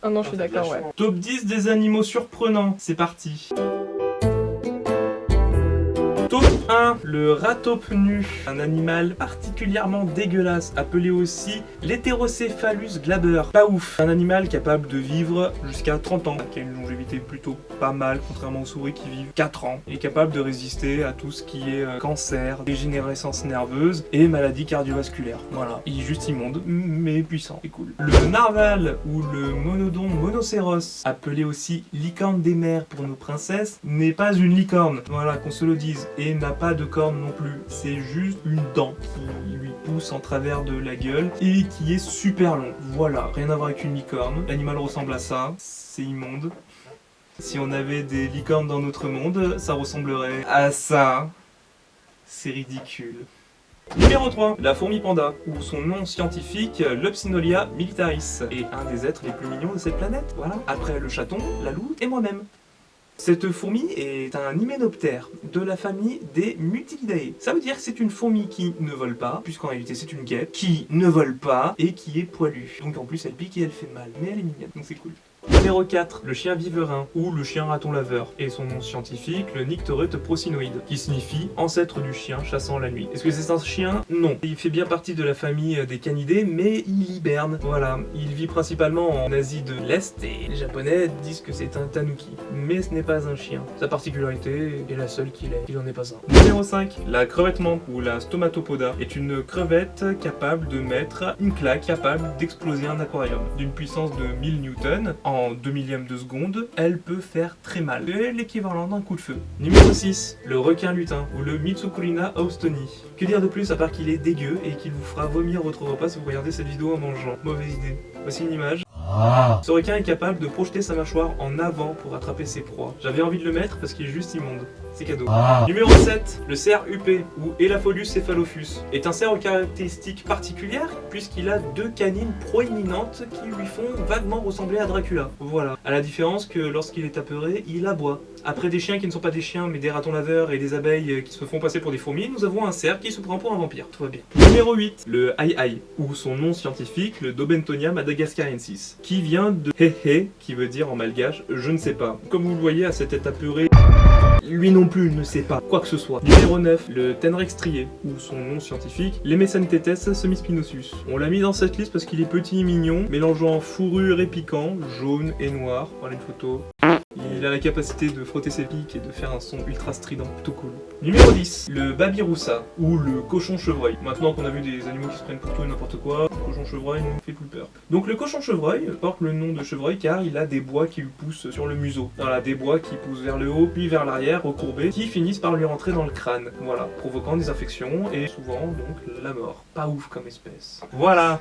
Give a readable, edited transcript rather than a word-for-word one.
Ah non, je suis d'accord, ouais. Top 10 des animaux surprenants, c'est parti. Top 1, le rat taupe nu, un animal particulièrement dégueulasse, appelé aussi l'Heterocéphalus glaber. Pas ouf, un animal capable de vivre jusqu'à 30 ans, qui a une longévité plutôt pas mal, contrairement aux souris qui vivent 4 ans, et capable de résister à tout ce qui est cancer, dégénérescence nerveuse et maladie cardiovasculaire. Voilà, il est juste immonde, mais puissant, c'est cool. Le narval, ou le monodon monocéros, appelé aussi licorne des mers pour nos princesses, n'est pas une licorne, voilà, qu'on se le dise, et n'a pas de corne non plus, c'est juste une dent qui lui pousse en travers de la gueule et qui est super long. Voilà, rien à voir avec une licorne, l'animal ressemble à ça, c'est immonde. Si on avait des licornes dans notre monde, ça ressemblerait à ça. C'est ridicule. Numéro 3, la fourmi panda, ou son nom scientifique, Lopsinolia militaris, est un des êtres les plus mignons de cette planète, voilà. Après le chaton, la loutre et moi-même. Cette fourmi est un hyménoptère de la famille des Mutilidae. Ça veut dire que c'est une fourmi qui ne vole pas, puisqu'en réalité c'est une guêpe, qui ne vole pas et qui est poilue. Donc en plus elle pique et elle fait mal, mais elle est mignonne, donc c'est cool. Numéro 4, le chien viverin, ou le chien raton laveur, et son nom scientifique, le Nyctereute procinoïde, qui signifie ancêtre du chien chassant la nuit. Est-ce que c'est un chien? Non. Il fait bien partie de la famille des canidés, mais il hiberne. Voilà, il vit principalement en Asie de l'Est, et les Japonais disent que c'est un tanuki. Mais ce n'est pas un chien. Sa particularité est la seule qu'il est. Il n'en est pas un. Numéro 5, la crevette manque, ou la stomatopoda, est une crevette capable de mettre une claque, capable d'exploser un aquarium. D'une puissance de 1000 newtons, en 2 millièmes de seconde, elle peut faire très mal. C'est l'équivalent d'un coup de feu. Numéro 6, le requin lutin, ou le Mitsukurina austoni. Que dire de plus à part qu'il est dégueu et qu'il vous fera vomir votre repas si vous regardez cette vidéo en mangeant. Mauvaise idée. Voici une image. Ce requin est capable de projeter sa mâchoire en avant pour attraper ses proies. J'avais envie de le mettre parce qu'il est juste immonde. C'est cadeau. Numéro 7, le cerf huppé, ou Elapholus cephalopus, est un cerf aux caractéristiques particulières puisqu'il a 2 canines proéminentes qui lui font vaguement ressembler à Dracula. Voilà. À la différence que lorsqu'il est apeuré, il aboie. Après des chiens qui ne sont pas des chiens mais des ratons laveurs et des abeilles qui se font passer pour des fourmis, nous avons un cerf qui se prend pour un vampire. Tout va bien. Numéro 8, le aï-aï, ou son nom scientifique, le Dobentonia madagascariensis, qui vient de hé, qui veut dire en malgache je ne sais pas. Comme vous le voyez à cette tête apeurée, lui non plus ne sait pas quoi que ce soit. Numéro 9, le Tenrex strié, ou son nom scientifique, l'Emecentetes semispinosus. On l'a mis dans cette liste parce qu'il est petit et mignon, mélangeant fourrure et piquant, jaune et noir. Voilà une photo. Il a la capacité de frotter ses pics et de faire un son ultra strident, plutôt cool. Numéro 10, le babiroussa, ou le cochon chevreuil. Maintenant qu'on a vu des animaux qui se prennent pour tout et n'importe quoi, le cochon chevreuil ne fait plus peur. Donc le cochon chevreuil porte le nom de chevreuil car il a des bois qui lui poussent sur le museau. Voilà, des bois qui poussent vers le haut, puis vers l'arrière, recourbés, qui finissent par lui rentrer dans le crâne. Voilà, provoquant des infections et souvent donc la mort. Pas ouf comme espèce. Voilà.